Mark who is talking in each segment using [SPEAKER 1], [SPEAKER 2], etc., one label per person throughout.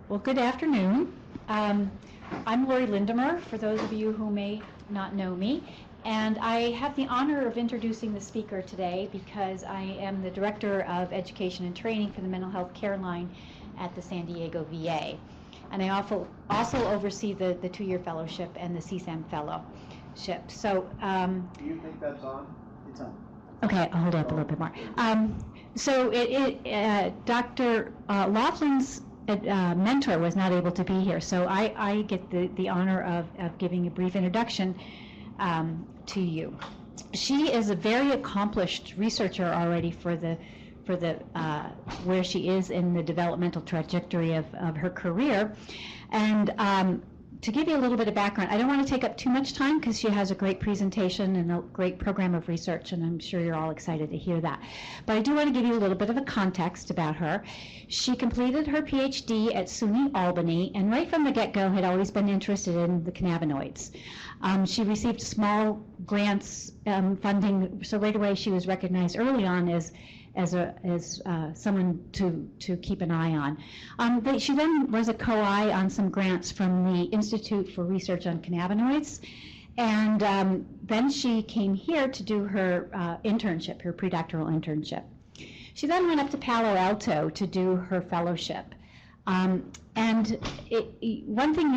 [SPEAKER 1] Well, good afternoon. I'm Lori Lindemer, for those of you who may not know me, and I have the honor of introducing the speaker today because I am the Director of Education and Training for the Mental Health Care Line at the San Diego VA. And I also oversee the 2-year fellowship and the CESAMH fellowship. So,
[SPEAKER 2] do you think that's on? It's on.
[SPEAKER 1] Okay, I'll hold it up a little bit more. Dr. Loflin's mentor was not able to be here, so I get the honor of giving a brief introduction to you. She is a very accomplished researcher already for the where she is in the developmental trajectory of her career, and to give you a little bit of background, I don't want to take up too much time because she has a great presentation and a great program of research, and I'm sure you're all excited to hear that. But I do want to give you a little bit of a context about her. She completed her PhD at SUNY Albany, and right from the get-go had always been interested in the cannabinoids. She received small grants funding, so right away she was recognized early on as someone to keep an eye on. She then was a co-I on some grants from the Institute for Research on Cannabinoids, and then she came here to do her internship, her predoctoral internship. She then went up to Palo Alto to do her fellowship. One thing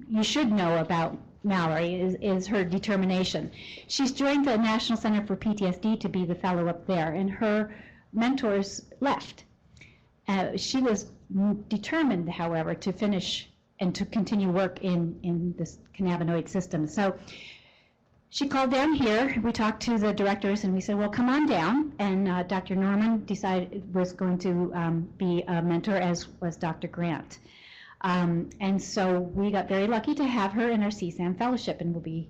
[SPEAKER 1] you should know about Mallory is her determination. She's joined the National Center for PTSD to be the fellow up there, and her mentors left. She was determined, however, to finish and to continue work in this cannabinoid system. So she called down here. We talked to the directors, and we said, well, come on down. And Dr. Norman decided was going to be a mentor, as was Dr. Grant. And so we got very lucky to have her in our CESAMH fellowship, and we'll be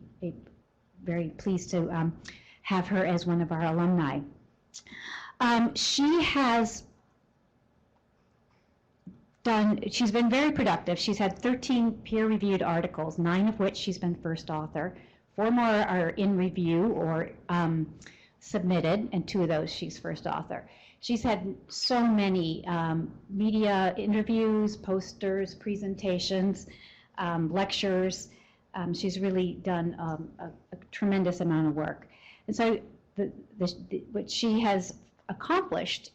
[SPEAKER 1] very pleased to have her as one of our alumni. She's been very productive. She's had 13 peer-reviewed articles, 9 of which she's been first author. 4 more are in review or submitted, and 2 of those she's first author. She's had so many media interviews, posters, presentations, lectures. She's really done a tremendous amount of work. And so what she has accomplished,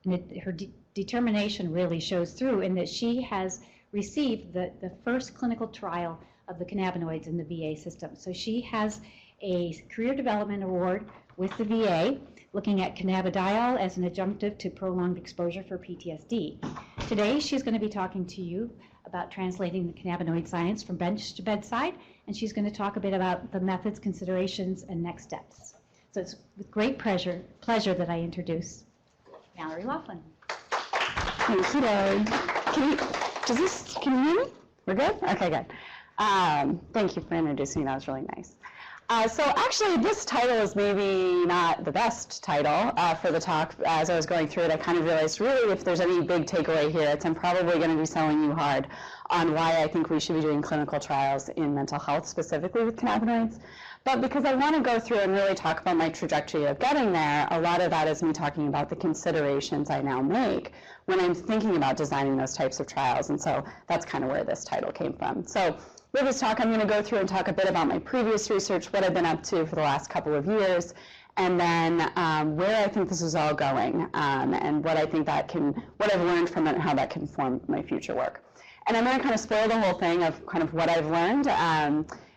[SPEAKER 1] her determination really shows through in that she has received the first clinical trial of the cannabinoids in the VA system. So she has a career development award with the VA, looking at cannabidiol as an adjunctive to prolonged exposure for PTSD. Today, she's going to be talking to you about translating the cannabinoid science from bench to bedside, and she's going to talk a bit about the methods, considerations, and next steps. So it's with great pleasure that I introduce Mallory Loflin.
[SPEAKER 3] Thank you, Lori. Can you hear me? We're good? Okay, good. Thank you for introducing me. That was really nice. So actually, this title is maybe not the best title for the talk. As I was going through it, I kind of realized, really, if there's any big takeaway here, it's I'm probably going to be selling you hard on why I think we should be doing clinical trials in mental health, specifically with cannabinoids. But because I want to go through and really talk about my trajectory of getting there, a lot of that is me talking about the considerations I now make when I'm thinking about designing those types of trials. And so that's kind of where this title came from. So with this talk, I'm going to go through and talk a bit about my previous research, what I've been up to for the last couple of years, and then where I think this is all going, and what I think what I've learned from it and how that can form my future work. And I'm going to kind of spoil the whole thing of kind of what I've learned,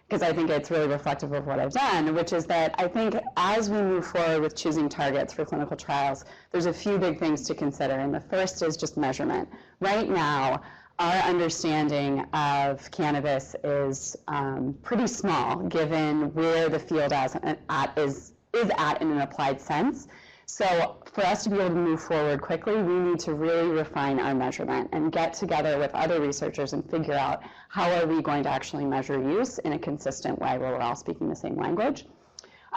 [SPEAKER 3] because I think it's really reflective of what I've done, which is that I think as we move forward with choosing targets for clinical trials, there's a few big things to consider, and the first is just measurement. Right now, our understanding of cannabis is pretty small, given where the field is at in an applied sense. So for us to be able to move forward quickly, we need to really refine our measurement and get together with other researchers and figure out how are we going to actually measure use in a consistent way where we're all speaking the same language.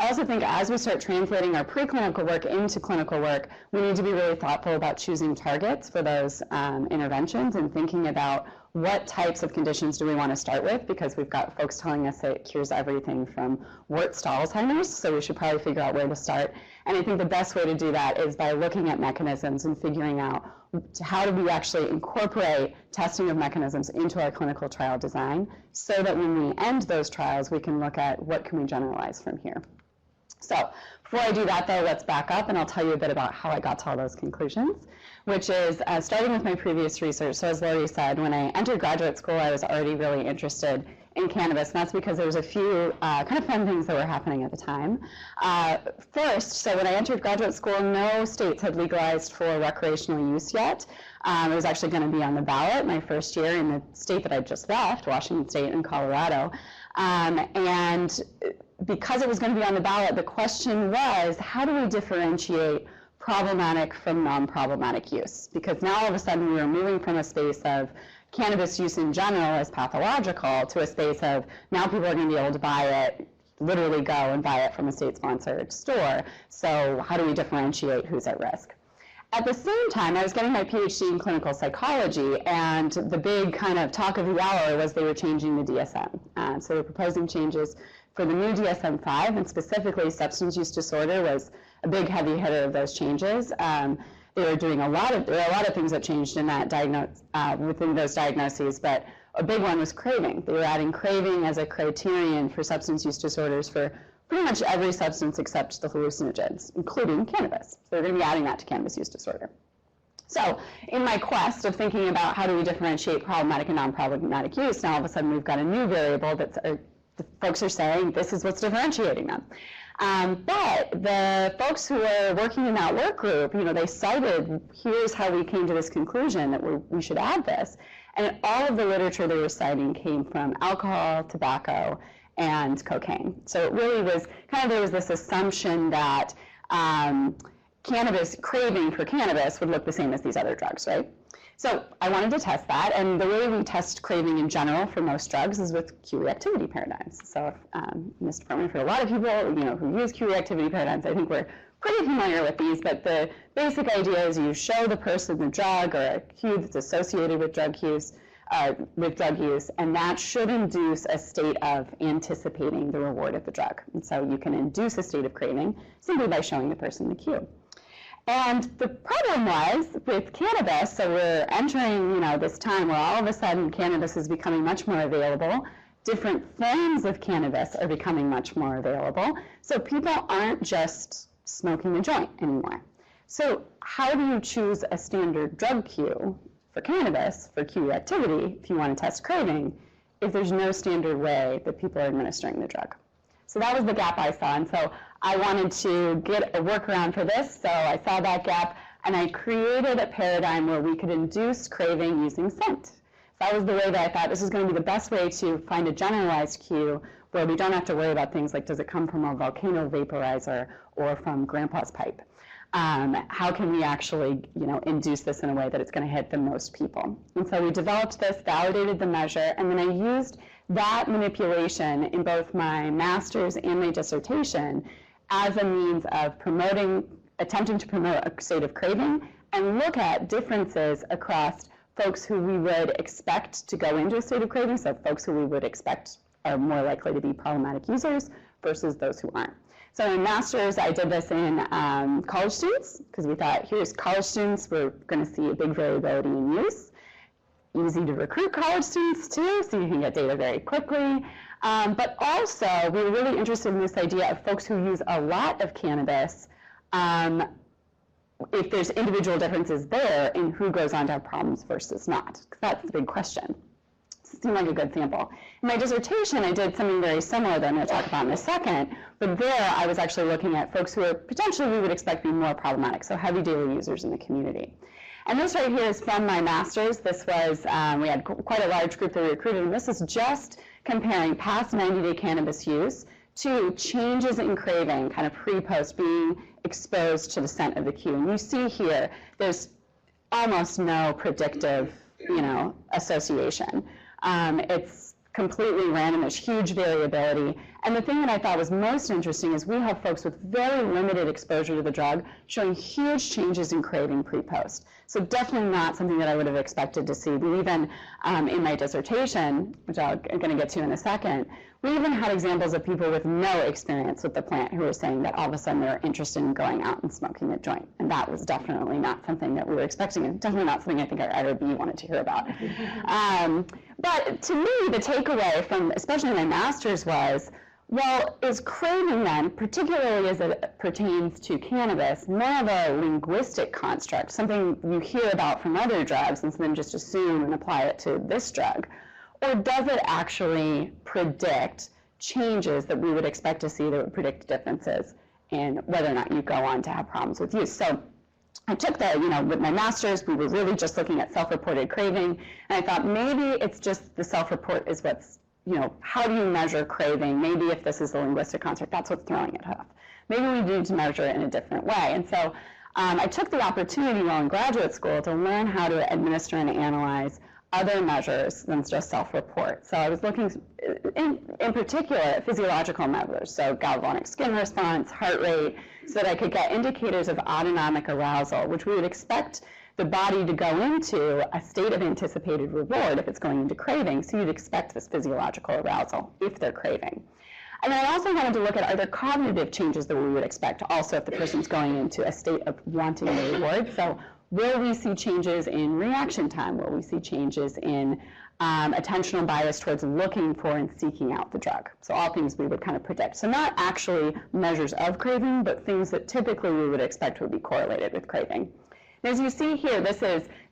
[SPEAKER 3] I also think as we start translating our preclinical work into clinical work, we need to be really thoughtful about choosing targets for those interventions and thinking about what types of conditions do we want to start with, because we've got folks telling us that it cures everything from warts to Alzheimer's, so we should probably figure out where to start. And I think the best way to do that is by looking at mechanisms and figuring out how do we actually incorporate testing of mechanisms into our clinical trial design so that when we end those trials, we can look at what can we generalize from here. So before I do that, though, let's back up, and I'll tell you a bit about how I got to all those conclusions, which is starting with my previous research. So as Lori said, when I entered graduate school, I was already really interested in cannabis, and that's because there was a few kind of fun things that were happening at the time. First, so when I entered graduate school, no states had legalized for recreational use yet. It was actually going to be on the ballot my first year in the state that I just left, Washington State and Colorado. And because it was going to be on the ballot, the question was, how do we differentiate problematic from non-problematic use? Because now all of a sudden we were moving from a space of cannabis use in general as pathological to a space of now people are going to be able to buy it, literally go and buy it from a state-sponsored store. So how do we differentiate who's at risk? At the same time, I was getting my PhD in clinical psychology, and the big kind of talk of the hour was they were changing the DSM. So they were proposing changes for the new DSM-5, and specifically substance use disorder was a big heavy hitter of those changes. They were doing there were a lot of things that changed in that within those diagnoses, but a big one was craving. They were adding craving as a criterion for substance use disorders for pretty much every substance except the hallucinogens, including cannabis. So they're going to be adding that to cannabis use disorder. So in my quest of thinking about how do we differentiate problematic and non-problematic use, now all of a sudden we've got a new variable that the folks are saying this is what's differentiating them. But the folks who were working in that work group, they cited, here's how we came to this conclusion that we should add this. And all of the literature they were citing came from alcohol, tobacco, and cocaine. So it really was there was this assumption that craving for cannabis would look the same as these other drugs, right? So I wanted to test that, and the way we test craving in general for most drugs is with cue-reactivity paradigms. So in this department, for a lot of people, who use cue-reactivity paradigms, I think we're pretty familiar with these, but the basic idea is you show the person the drug or a cue that's associated with drug use, and that should induce a state of anticipating the reward of the drug. And so you can induce a state of craving simply by showing the person the cue. And the problem was with cannabis, so we're entering, this time where all of a sudden cannabis is becoming much more available. Different forms of cannabis are becoming much more available. So people aren't just smoking a joint anymore. So how do you choose a standard drug cue for cannabis, for cue-reactivity, if you want to test craving, if there's no standard way that people are administering the drug? So that was the gap I saw, and so I wanted to get a workaround for this, so I saw that gap, and I created a paradigm where we could induce craving using scent. So that was the way that I thought this was going to be the best way to find a generalized cue where we don't have to worry about things like, does it come from a volcano vaporizer or from grandpa's pipe? How can we actually, induce this in a way that it's going to hit the most people? And so we developed this, validated the measure, and then I used that manipulation in both my master's and my dissertation as a means of attempting to promote a state of craving and look at differences across folks who we would expect to go into a state of craving, so folks who we would expect are more likely to be problematic users versus those who aren't. So in master's, I did this in college students because we thought, here's college students, we're going to see a big variability in use. Easy to recruit college students too, so you can get data very quickly. But also, we were really interested in this idea of folks who use a lot of cannabis, if there's individual differences there in who goes on to have problems versus not, because that's the big question. It seemed like a good sample. In my dissertation, I did something very similar that I'm going to talk about in a second, but there I was actually looking at folks who are potentially we would expect to be more problematic, so heavy daily users in the community. And this right here is from my master's. This was, we had quite a large group that we recruited, and this is just comparing past 90-day cannabis use to changes in craving, kind of pre-post, being exposed to the scent of the cue. And you see here, there's almost no predictive, association. It's completely random. There's huge variability. And the thing that I thought was most interesting is we have folks with very limited exposure to the drug showing huge changes in craving pre-post. So definitely not something that I would have expected to see. We even, in my dissertation, which I'm going to get to in a second, we even had examples of people with no experience with the plant who were saying that all of a sudden they were interested in going out and smoking a joint. And that was definitely not something that we were expecting, and definitely not something I think our IRB wanted to hear about. But to me, the takeaway from, especially my master's, was, well, is craving then, particularly as it pertains to cannabis, more of a linguistic construct, something you hear about from other drugs and then just assume and apply it to this drug? Or does it actually predict changes that we would expect to see that would predict differences in whether or not you go on to have problems with use? So I took the, with my master's, we were really just looking at self-reported craving, and I thought maybe it's just the self-report is what's, how do you measure craving? Maybe if this is a linguistic construct, that's what's throwing it off. Maybe we need to measure it in a different way. And so I took the opportunity while in graduate school to learn how to administer and analyze other measures than just self-report. So I was looking in particular at physiological measures, so galvanic skin response, heart rate, so that I could get indicators of autonomic arousal, which we would expect the body to go into a state of anticipated reward if it's going into craving. So you'd expect this physiological arousal if they're craving. And then I also wanted to look at, are there cognitive changes that we would expect also if the person's going into a state of wanting the reward? So will we see changes in reaction time? Will we see changes in attentional bias towards looking for and seeking out the drug? So all things we would kind of predict. So not actually measures of craving, but things that typically we would expect would be correlated with craving. And as you see here,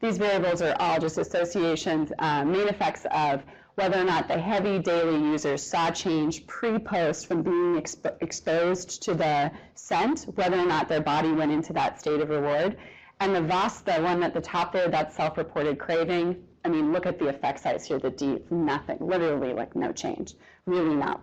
[SPEAKER 3] these variables are all just associations, main effects of whether or not the heavy daily users saw change pre-post from being exposed to the scent, whether or not their body went into that state of reward. And the VAS, the one at the top there, that's self-reported craving. I mean, look at the effect size here, the deep, nothing, literally like no change. Really not,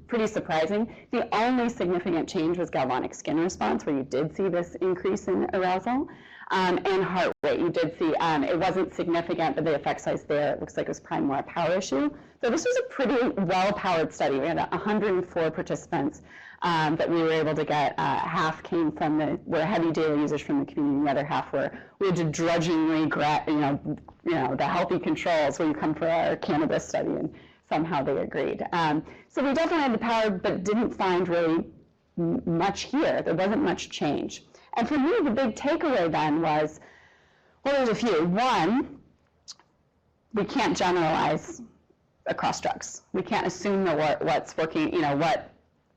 [SPEAKER 3] pretty surprising. The only significant change was galvanic skin response, where you did see this increase in arousal. And heart rate, you did see, it wasn't significant, but the effect size there, it looks like it was probably more a power issue. So this was a pretty well-powered study. We had 104 participants that we were able to get. Half came from were heavy daily users from the community, the other half we had to drudgingly, the healthy controls where you come for our cannabis study, and somehow they agreed. So we definitely had the power, but didn't find really much here. There wasn't much change. And for me, the big takeaway then was, well, there's a few. One, we can't generalize across drugs. We can't assume that what's working, what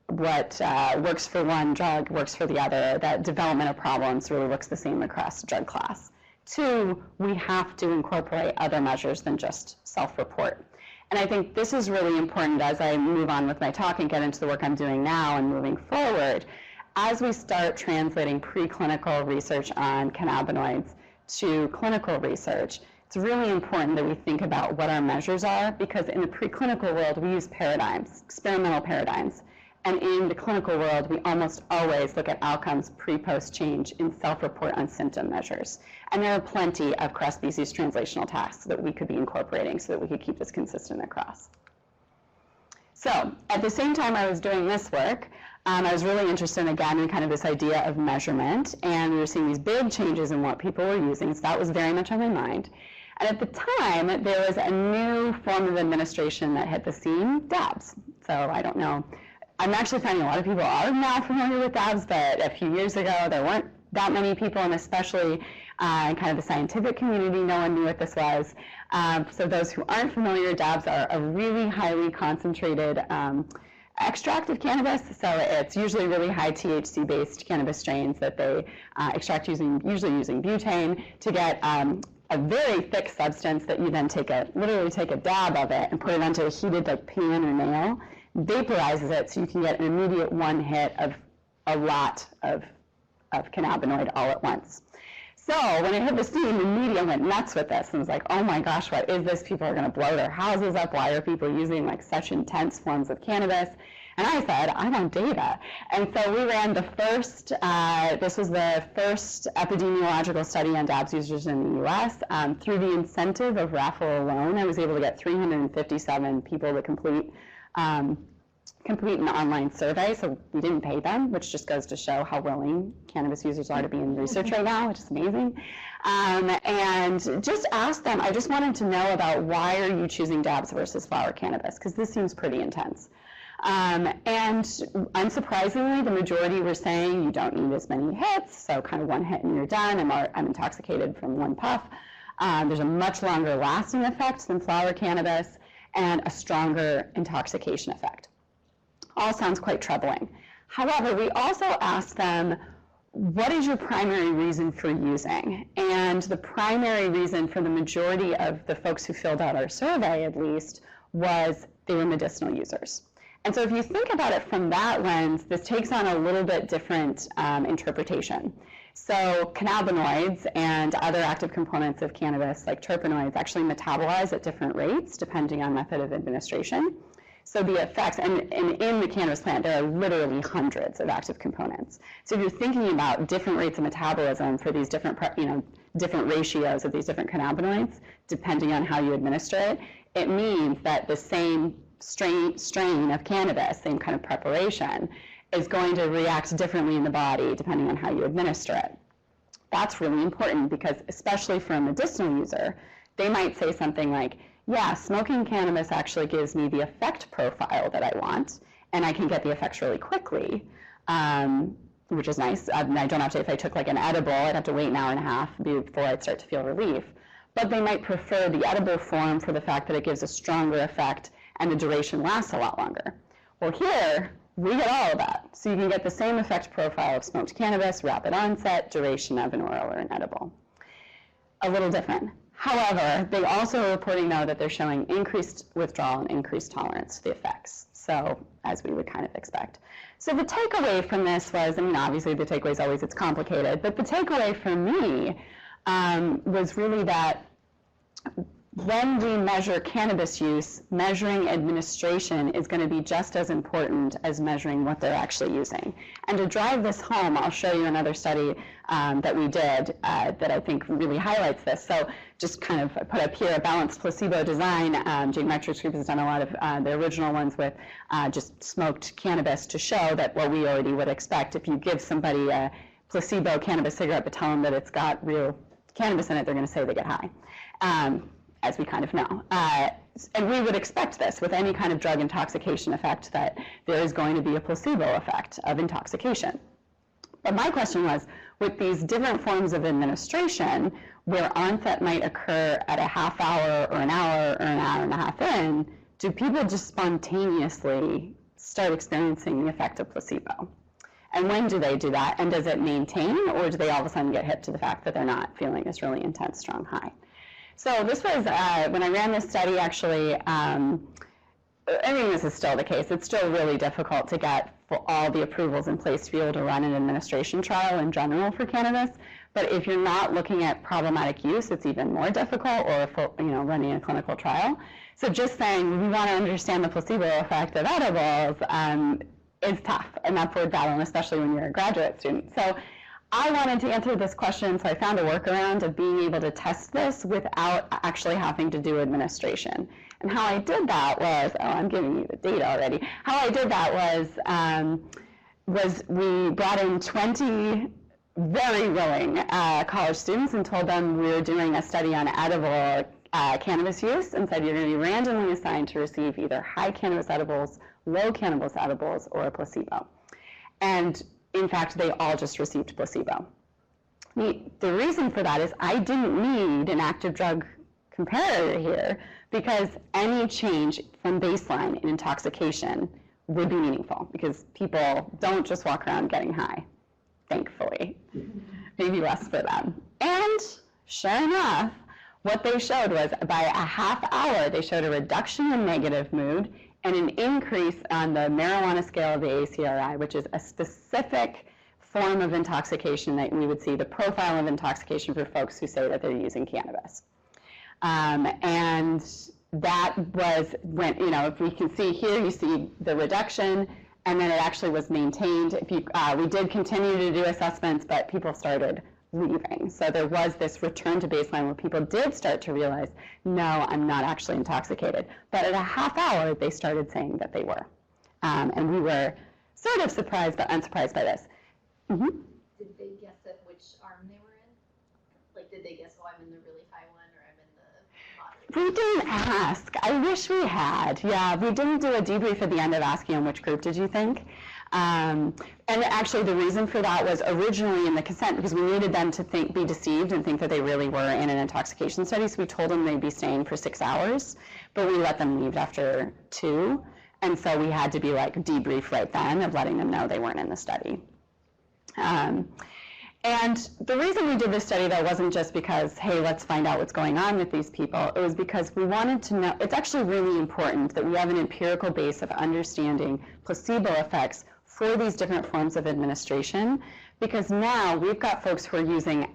[SPEAKER 3] works for one drug works for the other, that development of problems really looks the same across the drug class. Two, we have to incorporate other measures than just self-report. And I think this is really important as I move on with my talk and get into the work I'm doing now and moving forward. As we start translating preclinical research on cannabinoids to clinical research, it's really important that we think about what our measures are, because in the preclinical world, we use paradigms, experimental paradigms. And in the clinical world, we almost always look at outcomes pre-post change in self-report on symptom measures. And there are plenty of cross-species translational tasks that we could be incorporating so that we could keep this consistent across. So at the same time I was doing this work, I was really interested, again, in kind of this idea of measurement, and we were seeing these big changes in what people were using, so that was very much on my mind. And at the time, there was a new form of administration that hit the scene, dabs. So I don't know. I'm actually finding a lot of people are now familiar with dabs, but a few years ago, there weren't that many people, and especially in kind of the scientific community, no one knew what this was. So those who aren't familiar, dabs are a really highly concentrated extract of cannabis. So it's usually really high THC-based cannabis strains that they extract usually using butane to get a very thick substance that you then literally take a dab of it and put it onto a heated pan or nail, vaporizes it so you can get an immediate one hit of a lot of cannabinoid all at once. So when it hit the scene, the media went nuts with this and was like, oh my gosh, what is this? People are going to blow their houses up. Why are people using like such intense forms of cannabis? And I said, I want data. And so we ran the first, this was the first epidemiological study on dabs users in the US. Through the incentive of raffle alone, I was able to get 357 people to complete complete an online survey, so we didn't pay them, which just goes to show how willing cannabis users are to be in research right now, which is amazing. And just asked them, I just wanted to know about why are you choosing dabs versus flower cannabis, because this seems pretty intense. And unsurprisingly, the majority were saying you don't need as many hits, so kind of one hit and you're done. I'm intoxicated from one puff. There's a much longer lasting effect than flower cannabis and a stronger intoxication effect. All sounds quite troubling. However, we also asked them, what is your primary reason for using? And the primary reason for the majority of the folks who filled out our survey, at least, was they were medicinal users. And so if you think about it from that lens, this takes on a little bit different interpretation. So cannabinoids and other active components of cannabis, like terpenoids, actually metabolize at different rates depending on method of administration. So the effects, and in the cannabis plant, there are literally hundreds of active components. So if you're thinking about different rates of metabolism for these different, different ratios of these different cannabinoids, depending on how you administer it, it means that the same strain of cannabis, same kind of preparation, is going to react differently in the body depending on how you administer it. That's really important because, especially for a medicinal user, they might say something like, yeah, smoking cannabis actually gives me the effect profile that I want, and I can get the effects really quickly, which is nice. I don't have to, if I took like an edible, I'd have to wait an hour and a half before I'd start to feel relief. But they might prefer the edible form for the fact that it gives a stronger effect and the duration lasts a lot longer. Well, here, we get all of that. So you can get the same effect profile of smoked cannabis, rapid onset, duration of an oral or an edible. A little different. However, they also are reporting now that they're showing increased withdrawal and increased tolerance to the effects. So, as we would kind of expect. So the takeaway from this was, obviously the takeaway is always it's complicated, but the takeaway for me was really that when we measure cannabis use, measuring administration is going to be just as important as measuring what they're actually using. And to drive this home, I'll show you another study that we did that I think really highlights this. So just kind of put up here a balanced placebo design. Jane Metrick's group has done a lot of the original ones with just smoked cannabis to show that what we already would expect. If you give somebody a placebo cannabis cigarette but tell them that it's got real cannabis in it, they're going to say they get high. As we kind of know. And we would expect this with any kind of drug intoxication effect, that there is going to be a placebo effect of intoxication. But my question was, with these different forms of administration, where onset might occur at a half hour or an hour and a half in, do people just spontaneously start experiencing the effect of placebo? And when do they do that? And does it maintain, or do they all of a sudden get hit to the fact that they're not feeling this really intense, strong high? So this was, when I ran this study, actually, this is still the case. It's still really difficult to get for all the approvals in place to be able to run an administration trial in general for cannabis. But if you're not looking at problematic use, it's even more difficult, or for, running a clinical trial. So just saying we want to understand the placebo effect of edibles is tough, an upward battle, especially when you're a graduate student. So I wanted to answer this question, so I found a workaround of being able to test this without actually having to do administration. And how I did that was, I'm giving you the data already. How I did that was we brought in 20 very willing college students and told them we were doing a study on edible cannabis use, and said you're going to be randomly assigned to receive either high cannabis edibles, low cannabis edibles, or a placebo. And in fact, they all just received placebo. The reason for that is I didn't need an active drug comparator here, because any change from baseline in intoxication would be meaningful, because people don't just walk around getting high, thankfully. Maybe less for them. And sure enough, what they showed was by a half hour, they showed a reduction in negative mood and an increase on the marijuana scale of the ACRI, which is a specific form of intoxication that we would see, the profile of intoxication for folks who say that they're using cannabis. And that was when, if we can see here, you see the reduction, and then it actually was maintained. If you, we did continue to do assessments, but people started leaving. So there was this return to baseline where people did start to realize, no, I'm not actually intoxicated. But at a half hour, they started saying that they were. And we were sort of surprised but unsurprised by this. Mm-hmm.
[SPEAKER 4] Did they guess at which arm they were in? Like, did they guess, oh, I'm in the really high one, or I'm in the moderate?
[SPEAKER 3] We didn't ask. I wish we had. Yeah, we didn't do a debrief at the end of asking them which group did you think. And actually the reason for that was originally in the consent because we needed them to be deceived and think that they really were in an intoxication study. So we told them they'd be staying for 6 hours, but we let them leave after 2. And so we had to be like debrief right then of letting them know they weren't in the study. And the reason we did this study, though, wasn't just because, hey, let's find out what's going on with these people. It was because we wanted to know, it's actually really important that we have an empirical base of understanding placebo effects for these different forms of administration, because now we've got folks who are using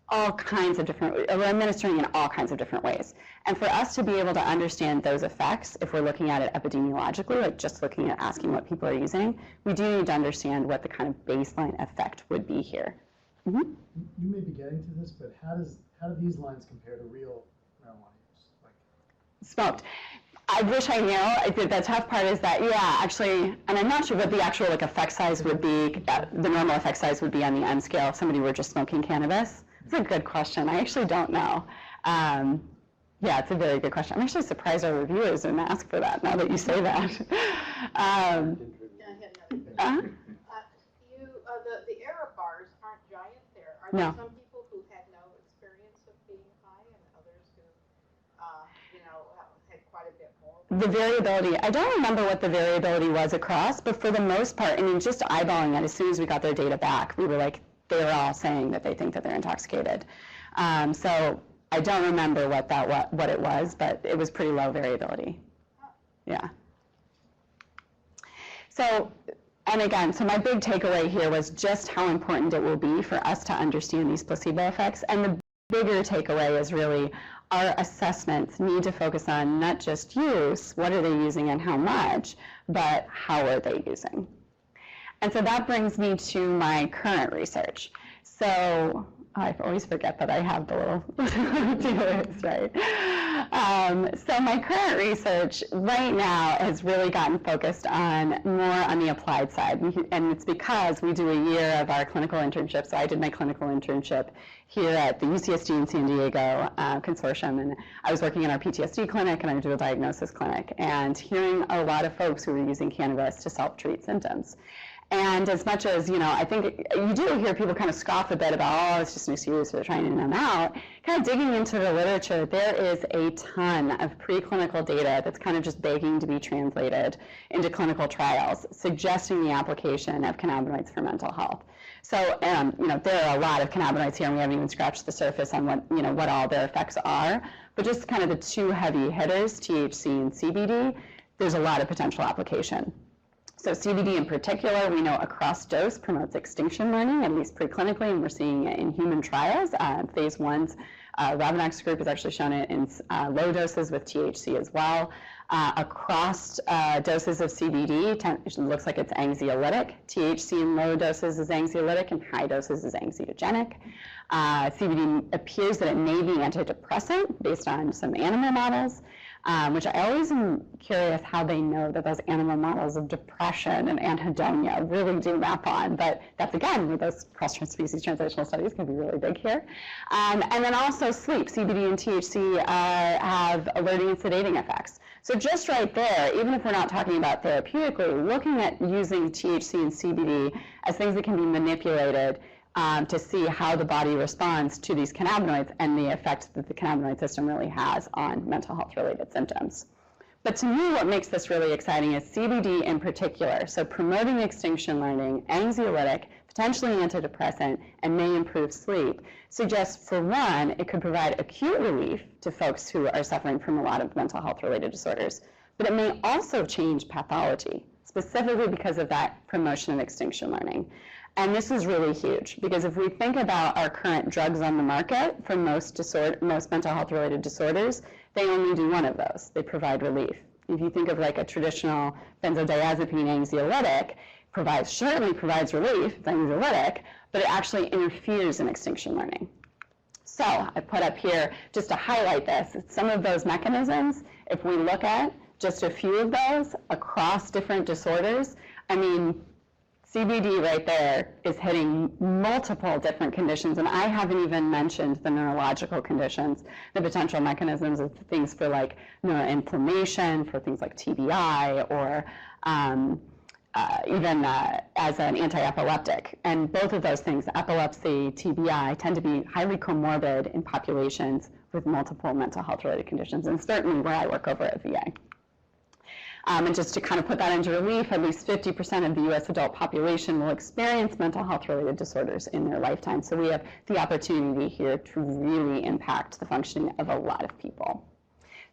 [SPEAKER 3] all kinds of different, we're administering in all kinds of different ways. And for us to be able to understand those effects, if we're looking at it epidemiologically, like just looking at asking what people are using, we do need to understand what the kind of baseline effect would be here. Mm-hmm.
[SPEAKER 5] You may be getting to this, but how do these lines compare to real marijuana use? Like
[SPEAKER 3] smoked. I wish I knew. The tough part is that, yeah, actually, and I'm not sure what the actual like effect size would be. The normal effect size would be on the N scale if somebody were just smoking cannabis. It's a good question. I actually don't know. Yeah, it's a very good question. I'm actually surprised our reviewers didn't ask for that. Now that you say that.
[SPEAKER 6] The error bars aren't giant there. Are
[SPEAKER 3] No.
[SPEAKER 6] there some people who had no experience of being high and others who, had quite a bit more?
[SPEAKER 3] The variability, I don't remember what the variability was across, but for the most part, I mean, just eyeballing it, as soon as we got their data back, we were like, they were all saying that they think that they're intoxicated. So I don't remember what it was, but it was pretty low variability. Yeah. So, and again, so my big takeaway here was just how important it will be for us to understand these placebo effects. And the bigger takeaway is really our assessments need to focus on not just use, what are they using and how much, but how are they using. And so that brings me to my current research. So I always forget that I have the little dealers, right? So my current research right now has really gotten focused on more on the applied side. And it's because we do a year of our clinical internship. So I did my clinical internship here at the UCSD in San Diego consortium. And I was working in our PTSD clinic and our dual diagnosis clinic and hearing a lot of folks who were using cannabis to self-treat symptoms. And as much as, I think you do hear people kind of scoff a bit about, oh, it's just an excuse for trying to numb out, kind of digging into the literature, there is a ton of preclinical data that's kind of just begging to be translated into clinical trials, suggesting the application of cannabinoids for mental health. So, there are a lot of cannabinoids here, and we haven't even scratched the surface on what all their effects are. But just kind of the two heavy hitters, THC and CBD, there's a lot of potential application. So CBD in particular, we know across dose promotes extinction learning, at least preclinically, and we're seeing it in human trials. Phase 1's Ravenak's group has actually shown it in low doses with THC as well. Across doses of CBD, it looks like it's anxiolytic. THC in low doses is anxiolytic and high doses is anxiogenic. CBD appears that it may be antidepressant based on some animal models. Which I always am curious how they know that those animal models of depression and anhedonia really do map on, but that's again where those cross-species translational studies can be really big here. And then also sleep, CBD and THC have alerting and sedating effects. So just right there, even if we're not talking about therapeutically, looking at using THC and CBD as things that can be manipulated to see how the body responds to these cannabinoids and the effect that the cannabinoid system really has on mental health related symptoms. But to me, what makes this really exciting is CBD in particular. So promoting extinction learning, anxiolytic, potentially antidepressant, and may improve sleep, suggests for one, it could provide acute relief to folks who are suffering from a lot of mental health related disorders, but it may also change pathology, specifically because of that promotion of extinction learning. And this is really huge because if we think about our current drugs on the market for most mental health related disorders, they only do one of those. They provide relief. If you think of like a traditional benzodiazepine anxiolytic, certainly provides relief, it's anxiolytic, but it actually interferes in extinction learning. So I put up here just to highlight this, some of those mechanisms, if we look at just a few of those across different disorders, I mean, CBD right there is hitting multiple different conditions, and I haven't even mentioned the neurological conditions, the potential mechanisms of things for like neuroinflammation, for things like TBI, or even as an anti-epileptic. And both of those things, epilepsy, TBI, tend to be highly comorbid in populations with multiple mental health-related conditions, and certainly where I work over at VA. And just to kind of put that into relief, at least 50% of the U.S. adult population will experience mental health-related disorders in their lifetime. So we have the opportunity here to really impact the functioning of a lot of people.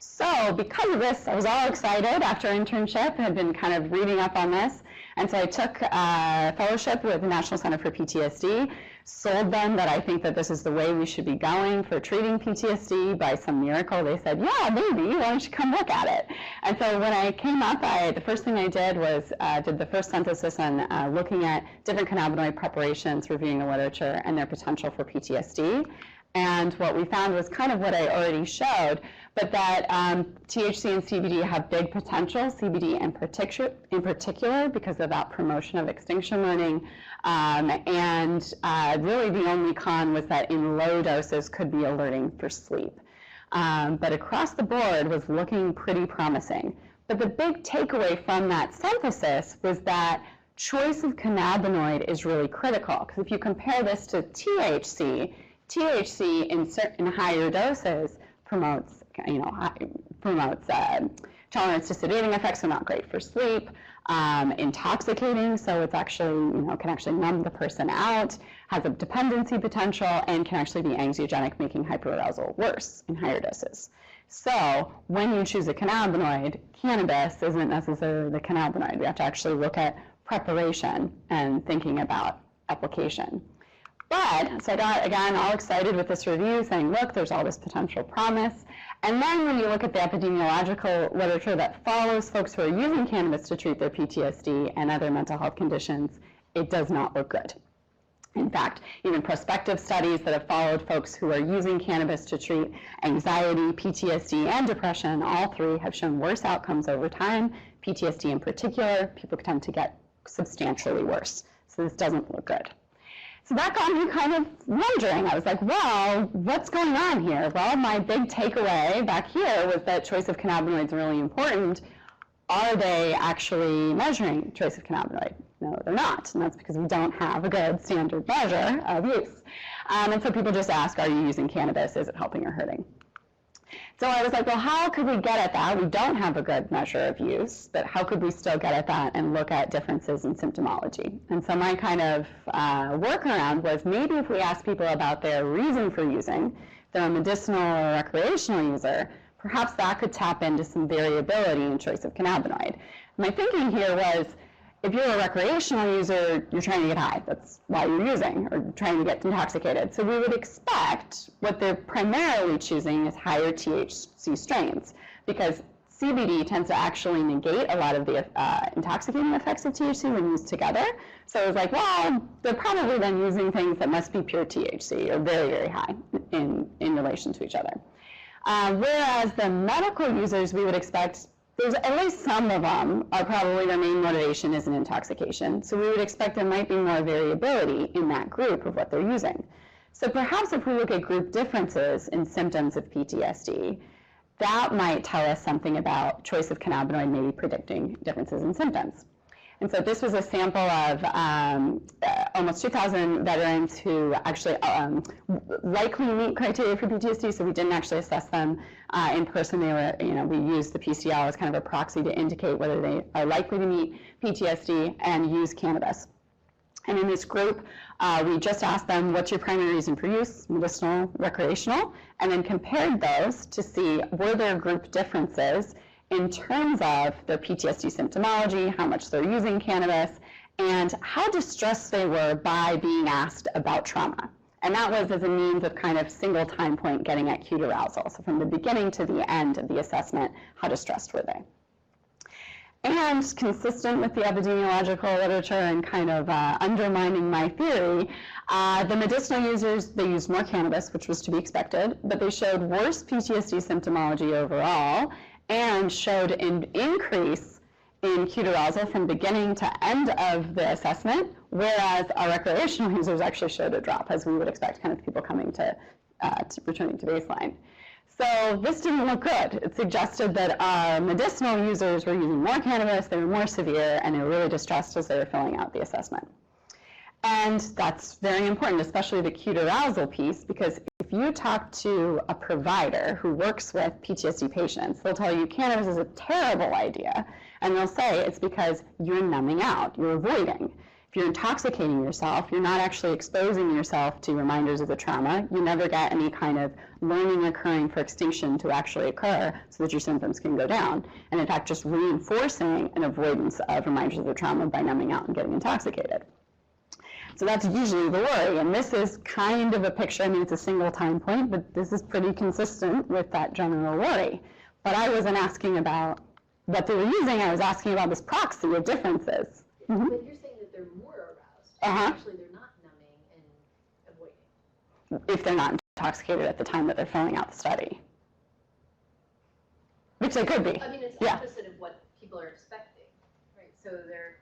[SPEAKER 3] So because of this, I was all excited after internship. I had been kind of reading up on this. And so I took a fellowship with the National Center for PTSD, sold them that I think that this is the way we should be going for treating PTSD. By some miracle, they said, yeah, maybe, why don't you come look at it? And so when I came up, the first thing I did was did the first synthesis on looking at different cannabinoid preparations, reviewing the literature, and their potential for PTSD. And what we found was kind of what I already showed, but that THC and CBD have big potential, CBD in particular because of that promotion of extinction learning. And really the only con was that in low doses could be alerting for sleep. But across the board was looking pretty promising. But the big takeaway from that synthesis was that choice of cannabinoid is really critical, because if you compare this to THC in higher doses promotes, tolerance to sedating effects, so not great for sleep, intoxicating, so it's actually, can actually numb the person out, has a dependency potential, and can actually be anxiogenic, making hyperarousal worse in higher doses. So when you choose a cannabinoid, cannabis isn't necessarily the cannabinoid. We have to actually look at preparation and thinking about application. But, so I got, again, all excited with this review, saying, look, there's all this potential promise. And then when you look at the epidemiological literature that follows folks who are using cannabis to treat their PTSD and other mental health conditions, it does not look good. In fact, even prospective studies that have followed folks who are using cannabis to treat anxiety, PTSD, and depression, all three have shown worse outcomes over time. PTSD in particular, people tend to get substantially worse. So this doesn't look good. So that got me kind of wondering. I was like, well, what's going on here? Well, my big takeaway back here was that choice of cannabinoid is really important. Are they actually measuring choice of cannabinoid? No, they're not. And that's because we don't have a good standard measure of use. And so people just ask, are you using cannabis? Is it helping or hurting? So I was like, well, how could we get at that? We don't have a good measure of use, but how could we still get at that and look at differences in symptomology? And so my kind of workaround was maybe if we ask people about their reason for using, if they're a medicinal or recreational user, perhaps that could tap into some variability in choice of cannabinoid. My thinking here was, if you're a recreational user, you're trying to get high. That's why you're using, or trying to get intoxicated. So we would expect what they're primarily choosing is higher THC strains, because CBD tends to actually negate a lot of the intoxicating effects of THC when used together. So it was like, well, they're probably then using things that must be pure THC, or very, very high in relation to each other. Whereas the medical users, we would expect there's at least some of them are probably their main motivation is an intoxication. So we would expect there might be more variability in that group of what they're using. So perhaps if we look at group differences in symptoms of PTSD, that might tell us something about choice of cannabinoid maybe predicting differences in symptoms. And so this was a sample of almost 2,000 veterans who actually likely meet criteria for PTSD, so we didn't actually assess them in person. They were, we used the PCL as kind of a proxy to indicate whether they are likely to meet PTSD and use cannabis. And in this group, we just asked them, what's your primary reason for use, medicinal, recreational, and then compared those to see were there group differences in terms of their PTSD symptomology, how much they're using cannabis, and how distressed they were by being asked about trauma. And that was as a means of kind of single time point getting at acute arousal. So from the beginning to the end of the assessment, how distressed were they? And consistent with the epidemiological literature and kind of undermining my theory, the medicinal users, they used more cannabis, which was to be expected, but they showed worse PTSD symptomology overall, and showed an increase in acute arousal from beginning to end of the assessment, whereas our recreational users actually showed a drop, as we would expect, kind of people coming to returning to baseline. So this didn't look good. It suggested that our medicinal users were using more cannabis, they were more severe, and they were really distressed as they were filling out the assessment. And that's very important, especially the acute arousal piece, because if you talk to a provider who works with PTSD patients, they'll tell you cannabis is a terrible idea, and they'll say it's because you're numbing out, you're avoiding. If you're intoxicating yourself, you're not actually exposing yourself to reminders of the trauma. You never get any kind of learning occurring for extinction to actually occur so that your symptoms can go down. And in fact, just reinforcing an avoidance of reminders of the trauma by numbing out and getting intoxicated. So that's usually the worry, and this is kind of a picture. I mean, it's a single time point, but this is pretty consistent with that general worry. But I wasn't asking about what they were using, I was asking about this proxy of differences.
[SPEAKER 4] Mm-hmm. But you're saying that they're more aroused, actually they're not numbing and avoiding.
[SPEAKER 3] If they're not intoxicated at the time that they're filling out the study. Which they could be.
[SPEAKER 4] I mean, it's opposite of what people are expecting, right? So they're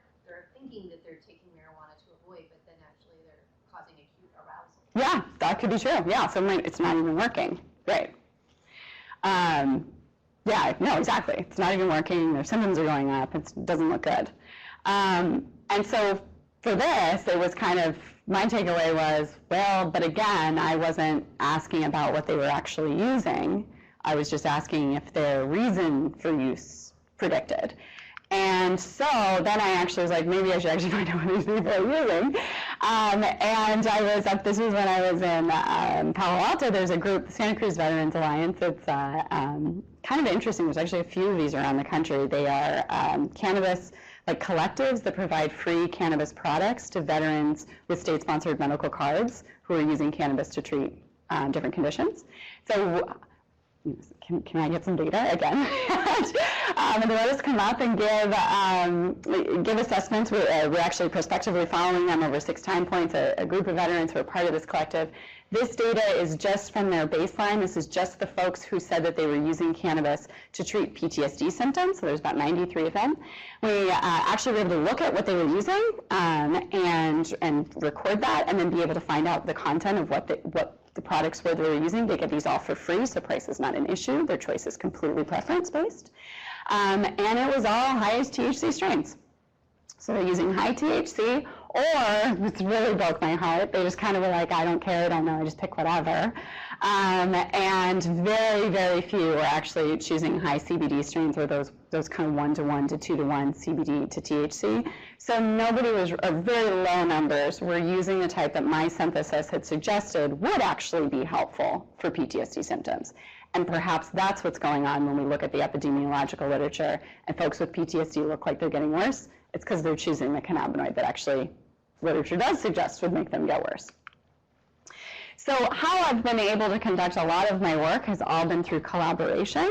[SPEAKER 4] thinking that they're taking marijuana to avoid, but then actually they're causing acute arousal.
[SPEAKER 3] Yeah, that could be true. Yeah, so it's not even working. Right. Yeah, no, exactly. It's not even working. Their symptoms are going up. It doesn't look good. And so for this, it was kind of, my takeaway was, well, but again, I wasn't asking about what they were actually using. I was just asking if their reason for use predicted. And so then I actually was like, maybe I should actually find out what these people are using. And I was up, this was when I was in Palo Alto. There's a group, the Santa Cruz Veterans Alliance. It's kind of interesting. There's actually a few of these around the country. They are cannabis, like collectives that provide free cannabis products to veterans with state-sponsored medical cards who are using cannabis to treat different conditions. So can I get some data again? And they let us come up and give assessments. We're actually prospectively following them over 6 time points, a group of veterans who are part of this collective. This data is just from their baseline. This is just the folks who said that they were using cannabis to treat PTSD symptoms. So there's about 93 of them. We actually were able to look at what they were using and record that, and then be able to find out the content of what the products were they were using. They get these all for free, so price is not an issue. Their choice is completely preference-based. And it was all highest THC strains. So they're using high THC, or, this really broke my heart, they just kind of were like, I don't care, I don't know, I just pick whatever. And very, very few are actually choosing high CBD strains, or those kind of 1-to-1 to 2-to-1 CBD to THC. So nobody was, or very low numbers, were using the type that my synthesis had suggested would actually be helpful for PTSD symptoms. And perhaps that's what's going on when we look at the epidemiological literature and folks with PTSD look like they're getting worse. It's because they're choosing the cannabinoid that actually literature does suggest would make them get worse. So how I've been able to conduct a lot of my work has all been through collaboration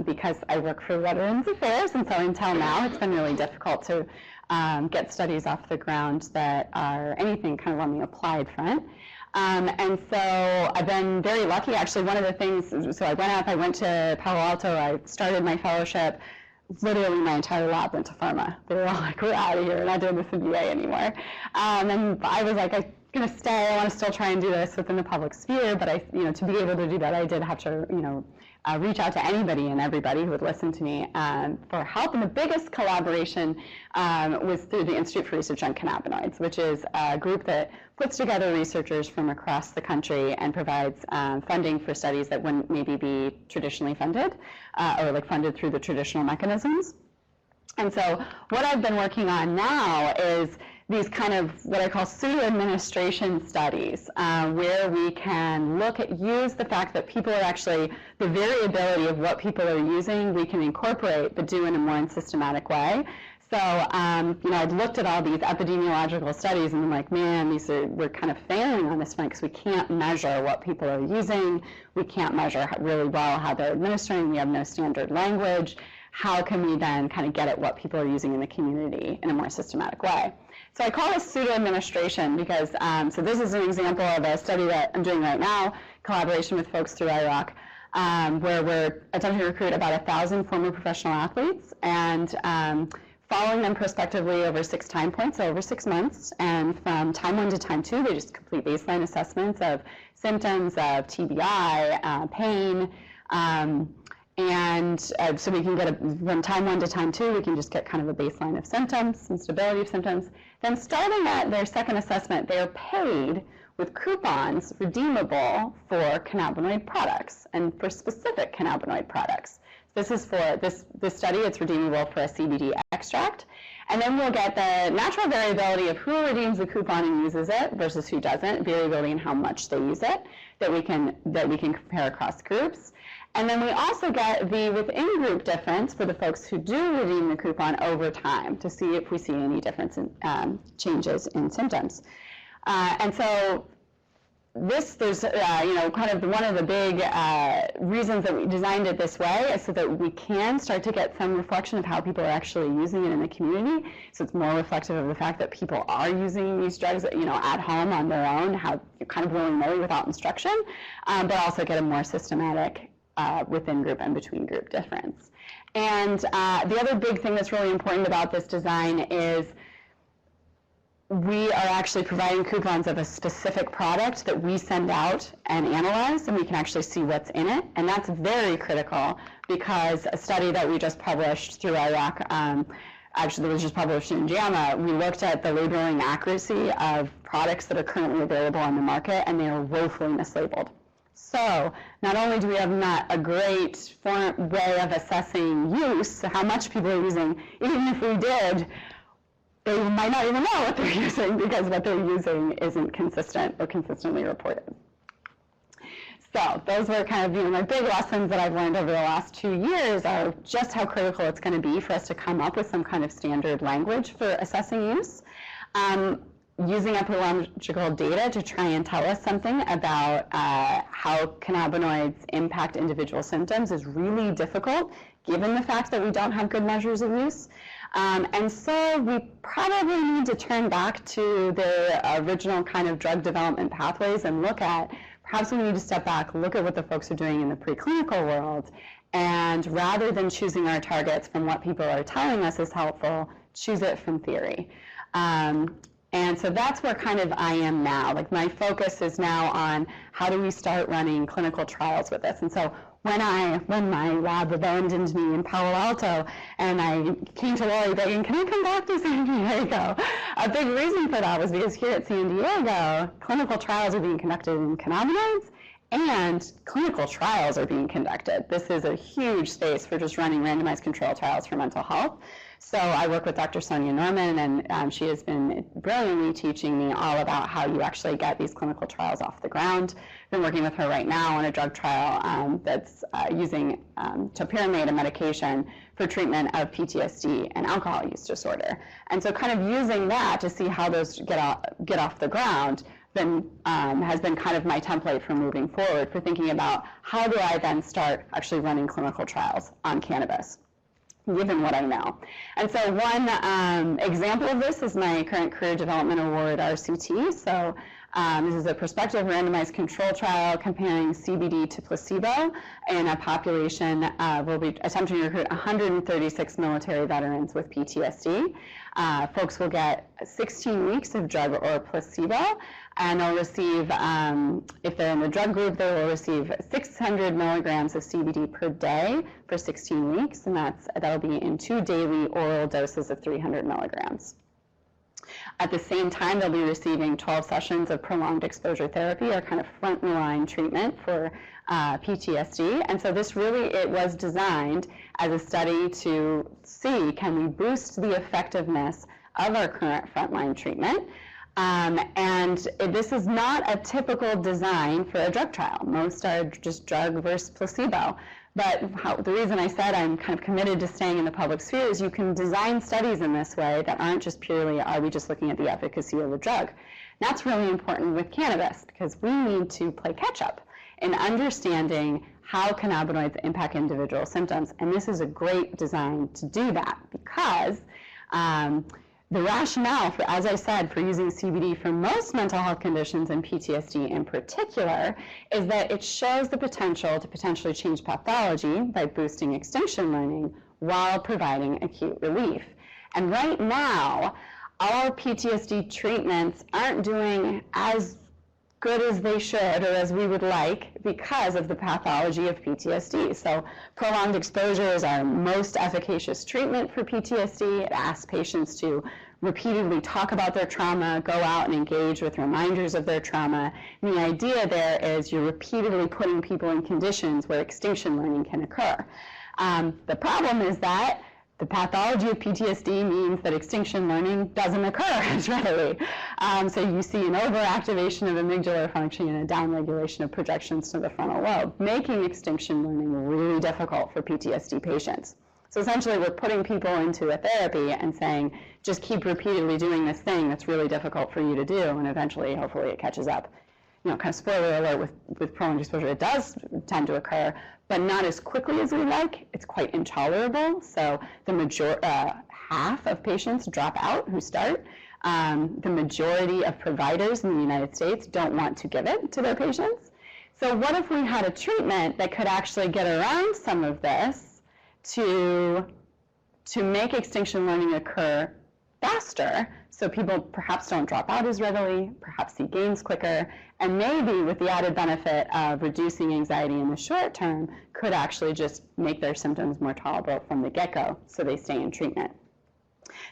[SPEAKER 3] because I work for Veterans Affairs, and so until now it's been really difficult to get studies off the ground that are anything kind of on the applied front. And so I've been very lucky. Actually, one of the things, so I went to Palo Alto, I started my fellowship. Literally my entire lab went to pharma. They were all like, we're out of here, we're not doing this in VA anymore. And I was like, I'm going to stay, I want to still try and do this within the public sphere, but to be able to do that, I did have to, reach out to anybody and everybody who would listen to me for help. And the biggest collaboration was through the Institute for Research on Cannabinoids, which is a group that puts together researchers from across the country and provides funding for studies that wouldn't maybe be traditionally funded or like funded through the traditional mechanisms. And so what I've been working on now is these kind of what I call pseudo-administration studies where we can use the fact that people are actually, the variability of what people are using, we can incorporate, but do in a more systematic way. So, I'd looked at all these epidemiological studies and I'm like, man, we're kind of failing on this one because we can't measure what people are using. We can't measure really well how they're administering. We have no standard language. How can we then kind of get at what people are using in the community in a more systematic way? So I call this pseudo-administration because, so this is an example of a study that I'm doing right now, collaboration with folks through IROC. where we're attempting to recruit about 1,000 former professional athletes and following them prospectively over 6 time points, so over 6 months. And from time 1 to time 2, they just complete baseline assessments of symptoms of TBI, pain, so we can get from time 1 to time 2, we can just get kind of a baseline of symptoms and stability of symptoms. Then starting at their second assessment, they are paid with coupons redeemable for cannabinoid products and for specific cannabinoid products. This is for this study, it's redeemable for a CBD extract. And then we'll get the natural variability of who redeems the coupon and uses it versus who doesn't, variability in how much they use it, that we can compare across groups. And then we also get the within group difference for the folks who do redeem the coupon over time to see if we see any difference in changes in symptoms. And so there's kind of one of the big reasons that we designed it this way is so that we can start to get some reflection of how people are actually using it in the community. So it's more reflective of the fact that people are using these drugs, at home on their own, how kind of willy-nilly without instruction, but also get a more systematic within group and between group difference. And the other big thing that's really important about this design is we are actually providing coupons of a specific product that we send out and analyze, and we can actually see what's in it. And that's very critical because a study that we just published through IRAC, actually that was just published in JAMA, we looked at the labeling accuracy of products that are currently available on the market, and they are woefully mislabeled. So not only do we have not a great way of assessing use, how much people are using, even if we did, they might not even know what they're using because what they're using isn't consistent or consistently reported. So those were kind of my big lessons that I've learned over the last 2 years are just how critical it's going to be for us to come up with some kind of standard language for assessing use. Using epidemiological data to try and tell us something about how cannabinoids impact individual symptoms is really difficult, given the fact that we don't have good measures of use. And so we probably need to turn back to the original kind of drug development pathways and look at, perhaps we need to step back, look at what the folks are doing in the preclinical world, and rather than choosing our targets from what people are telling us is helpful, choose it from theory. And so that's where kind of I am now. Like my focus is now on how do we start running clinical trials with this. And so when my lab abandoned me in Palo Alto and I came to Lori begging, can I come back to San Diego? A big reason for that was because here at San Diego, clinical trials are being conducted in cannabinoids and clinical trials are being conducted. This is a huge space for just running randomized controlled trials for mental health. So I work with Dr. Sonia Norman, and she has been brilliantly teaching me all about how you actually get these clinical trials off the ground. I've been working with her right now on a drug trial that's using topiramate, a medication for treatment of PTSD and alcohol use disorder. And so kind of using that to see how those get off the ground has been kind of my template for moving forward for thinking about how do I then start actually running clinical trials on cannabis, given what I know. And so one example of this is my current Career Development Award, RCT. So this is a prospective randomized control trial comparing CBD to placebo in a population. We'll be attempting to recruit 136 military veterans with PTSD. Folks will get 16 weeks of drug or placebo, and they'll receive, if they're in the drug group, they will receive 600 milligrams of CBD per day for 16 weeks, and that'll be in 2 daily oral doses of 300 milligrams. At the same time, they'll be receiving 12 sessions of prolonged exposure therapy, or kind of front-line treatment for PTSD. And so this really, it was designed as a study to see, can we boost the effectiveness of our current frontline treatment? And this is not a typical design for a drug trial. Most are just drug versus placebo. But the reason I said I'm kind of committed to staying in the public sphere is you can design studies in this way that aren't just purely, are we just looking at the efficacy of a drug? That's really important with cannabis because we need to play catch up in understanding how cannabinoids impact individual symptoms. And this is a great design to do that because The rationale, for, as I said, for using CBD for most mental health conditions and PTSD in particular is that it shows the potential to potentially change pathology by boosting extinction learning while providing acute relief. And right now, our PTSD treatments aren't doing as good as they should or as we would like because of the pathology of PTSD. So prolonged exposure is our most efficacious treatment for PTSD. It asks patients to repeatedly talk about their trauma, go out and engage with reminders of their trauma. And the idea there is you're repeatedly putting people in conditions where extinction learning can occur. The problem is that the pathology of PTSD means that extinction learning doesn't occur as readily. So you see an overactivation of amygdala function and a downregulation of projections to the frontal lobe, making extinction learning really difficult for PTSD patients. So essentially we're putting people into a therapy and saying, just keep repeatedly doing this thing that's really difficult for you to do, and eventually, hopefully, it catches up. You know, kind of spoiler alert, with prolonged exposure, it does tend to occur, but not as quickly as we like. It's quite intolerable. So the half of patients drop out who start. The majority of providers in the United States don't want to give it to their patients. So what if we had a treatment that could actually get around some of this to make extinction learning occur faster, so people perhaps don't drop out as readily, perhaps see gains quicker, and maybe with the added benefit of reducing anxiety in the short term, could actually just make their symptoms more tolerable from the get-go, so they stay in treatment.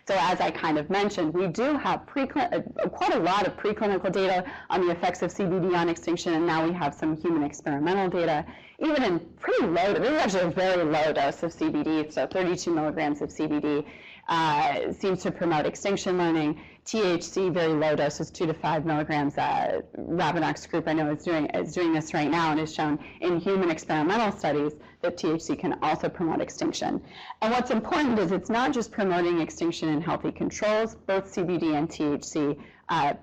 [SPEAKER 3] So as I kind of mentioned, we do have quite a lot of preclinical data on the effects of CBD on extinction, and now we have some human experimental data, even in pretty low, this is actually a very low dose of CBD, so 32 milligrams of CBD seems to promote extinction learning. THC, very low doses, 2 to 5 milligrams. Rabinock's group, I know, is doing this right now and has shown in human experimental studies that THC can also promote extinction. And what's important is it's not just promoting extinction in healthy controls. Both CBD and THC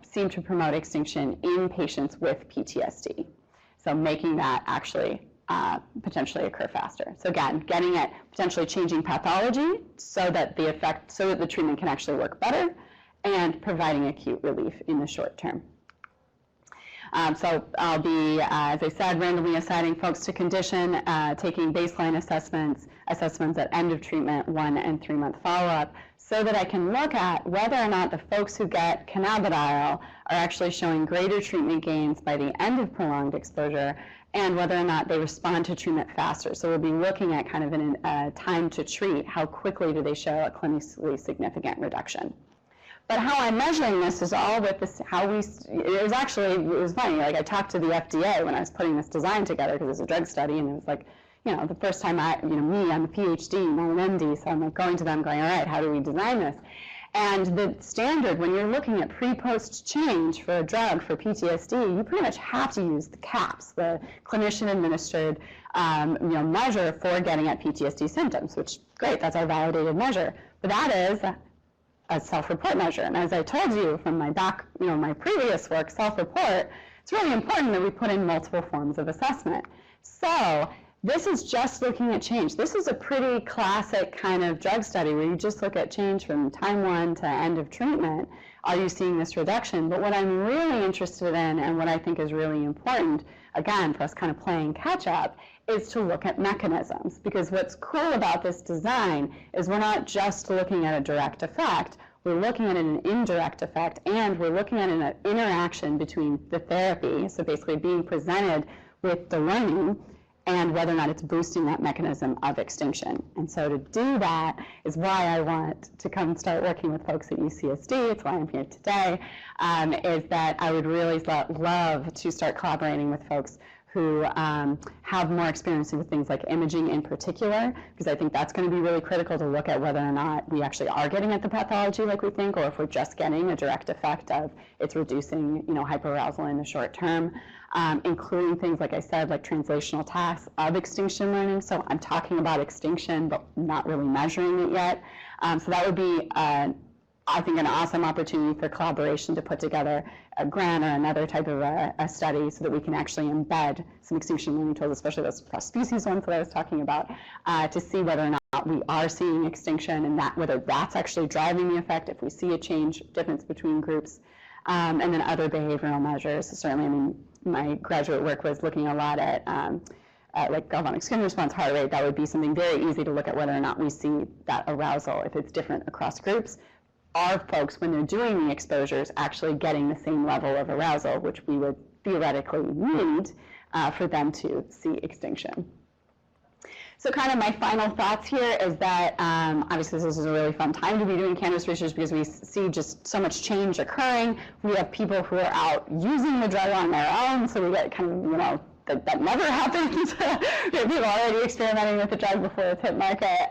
[SPEAKER 3] seem to promote extinction in patients with PTSD. So making that actually potentially occur faster. So again, getting at potentially changing pathology so that the treatment can actually work better, and providing acute relief in the short term. So I'll be, as I said, randomly assigning folks to condition, taking baseline assessments at end of treatment, 1 and 3 month follow-up, so that I can look at whether or not the folks who get cannabidiol are actually showing greater treatment gains by the end of prolonged exposure, and whether or not they respond to treatment faster. So we'll be looking at kind of in time to treat, how quickly do they show a clinically significant reduction. But how I'm measuring this is all with this, it was funny, like I talked to the FDA when I was putting this design together because it's a drug study, and it was like, you know, the first time I'm a PhD, not an MD, so I'm like going to them going, all right, how do we design this? And the standard, when you're looking at pre-post change for a drug for PTSD, you pretty much have to use the CAPS, the clinician-administered measure for getting at PTSD symptoms, which, great, that's our validated measure. But that is a self-report measure. And as I told you from my my previous work, self-report, it's really important that we put in multiple forms of assessment. So this is just looking at change. This is a pretty classic kind of drug study where you just look at change from time 1 to end of treatment. Are you seeing this reduction? But what I'm really interested in, and what I think is really important, again, for us kind of playing catch up, is to look at mechanisms. Because what's cool about this design is we're not just looking at a direct effect, we're looking at an indirect effect, and we're looking at an interaction between the therapy, so basically being presented with the learning, and whether or not it's boosting that mechanism of extinction. And so to do that is why I want to come start working with folks at UCSD. It's why I'm here today, is that I would really love to start collaborating with folks who have more experience with things like imaging in particular, because I think that's going to be really critical to look at whether or not we actually are getting at the pathology like we think, or if we're just getting a direct effect of it's reducing, hyperarousal in the short term, including things, like I said, like translational tasks of extinction learning. So I'm talking about extinction, but not really measuring it yet. So that would be I think, an awesome opportunity for collaboration to put together a grant or another type of a study so that we can actually embed some extinction learning tools, especially those cross-species ones that I was talking about, to see whether or not we are seeing extinction and that whether that's actually driving the effect, if we see a difference between groups, and then other behavioral measures. Certainly, I mean, my graduate work was looking a lot at like galvanic skin response, heart rate. That would be something very easy to look at whether or not we see that arousal, if it's different across groups. Are folks, when they're doing the exposures, actually getting the same level of arousal, which we would theoretically need for them to see extinction? So kind of my final thoughts here is that obviously this is a really fun time to be doing cannabis research because we see just so much change occurring. We have people who are out using the drug on their own, so we get kind of, you know, that never happens. People are already experimenting with the drug before it's hit market.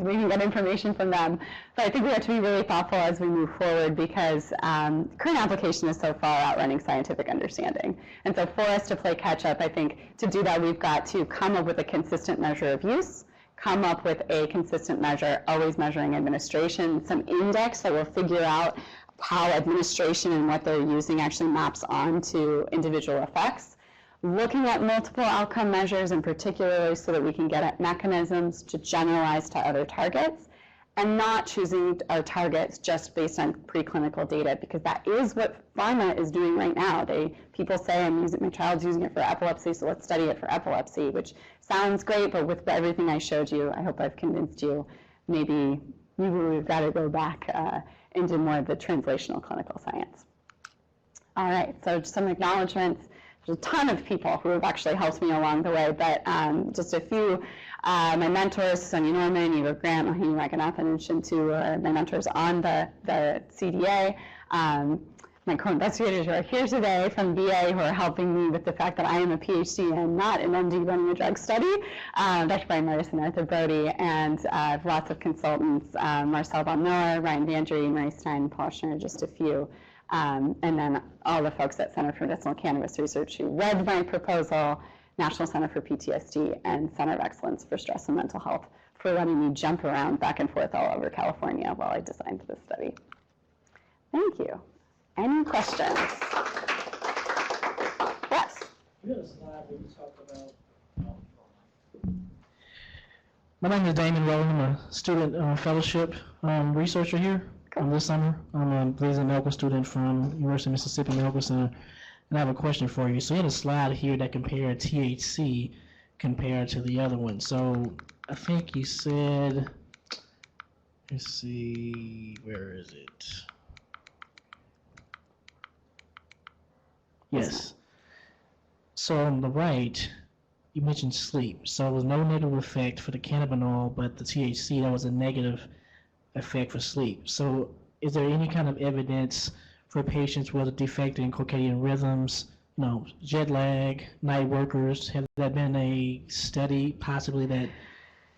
[SPEAKER 3] We can get information from them. But I think we have to be really thoughtful as we move forward because current application is so far outrunning scientific understanding. And so for us to play catch up, I think to do that, we've got to come up with a consistent measure of use, come up with a consistent measure, always measuring administration, some index that will figure out how administration and what they're using actually maps onto individual effects. Looking at multiple outcome measures in particular so that we can get at mechanisms to generalize to other targets, and not choosing our targets just based on preclinical data, because that is what pharma is doing right now. People say, my child's using it for epilepsy, so let's study it for epilepsy, which sounds great, but with everything I showed you, I hope I've convinced you, maybe we've got to go back into more of the translational clinical science. All right, so just some acknowledgements. There's a ton of people who have actually helped me along the way, but just a few. My mentors, Sonia Norman, Eva Grant, Mohini Raghunathan, and Shintu are my mentors on the CDA. My co-investigators who are here today from VA who are helping me with the fact that I am a PhD and not an MD running a drug study. Dr. Brian Morris and Arthur Brody, and I have lots of consultants, Marcel Von Miller, Ryan Vandry, Murray Stein, Paul Schnur, just a few. And then all the folks at Center for Medicinal Cannabis Research who read my proposal, National Center for PTSD, and Center of Excellence for Stress and Mental Health for letting me jump around back and forth all over California while I designed this study. Thank you. Any questions? Yes?
[SPEAKER 7] You had a slide where you talked about. My name is Damon Rowland. I'm a student fellowship researcher here. This summer, I'm a visiting medical student from University of Mississippi Medical Center, and I have a question for you. So you had a slide here that compared THC compared to the other one. So I think you said, let's see, where is it? Yes. So on the right, you mentioned sleep. So there was no negative effect for the cannabinoid, but the THC, that was a negative effect for sleep. So is there any kind of evidence for patients with a defect in circadian rhythms, jet lag, night workers? Has that been a study possibly that